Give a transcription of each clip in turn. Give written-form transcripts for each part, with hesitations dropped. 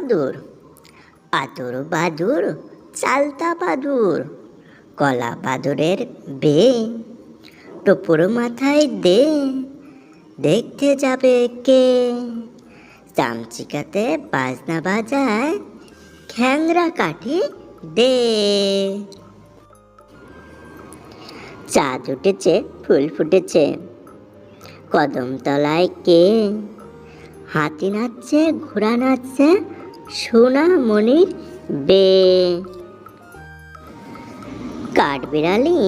বাদুর। আদুর বাদুর চালতা বাদুর, কলা বাদুরের বে, টুপুর মাথায় দে, দেখতে যাবে কে? চামচিকাতে বাজনা বাজায়, খ্যাংরা কাঠি দে। চাঁদ উঠেছে, ফুল ফুটেছে, কদম তলায় কে? হাতি নাচছে, ঘোড়া নাচছে, সোনা মনির বে। কাঠবিড়ালি,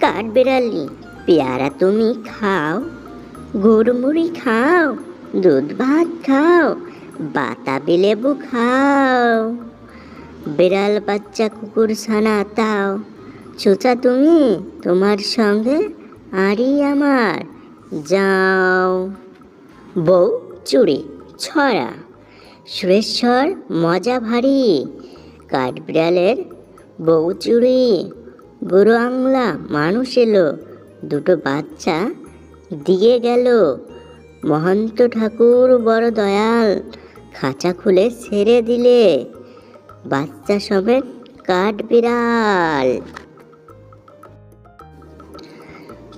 কাঠবিড়ালি, পেয়ারা তুমি খাও, গুড়মুড়ি খাও, দুধ ভাত খাও, বাতাবি লেবু খাও। বিড়াল বাচ্চা কুকুর ছানা তাও, চোচা তুমি, তোমার সঙ্গে আরই আমার যাও। বউ চুড়ি ছড়া, সুরেশ্বর মজা ভারী, কাঠবিড়ালের বউ চুড়ি। বুড়ো আংলা মানুষ এলো, দুটো বাচ্চা দিয়ে গেল। মহন্ত ঠাকুর বড় দয়াল, খাঁচা খুলে ছেড়ে দিলে, বাচ্চা সমেত কাঠবিড়াল।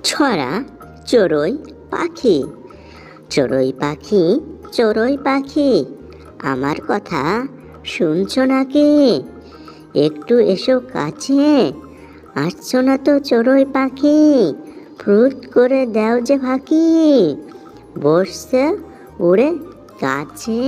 ছড়া চড়ুই পাখি। চড়ুই পাখি, চড়ুই পাখি, আমার কথা শুনছো নাকি? একটু এসো কাছে, আসছো না তো চড়ুই পাখি? ফুট করে দাও যে ফাঁকি, বসছে উড়ে কাছে।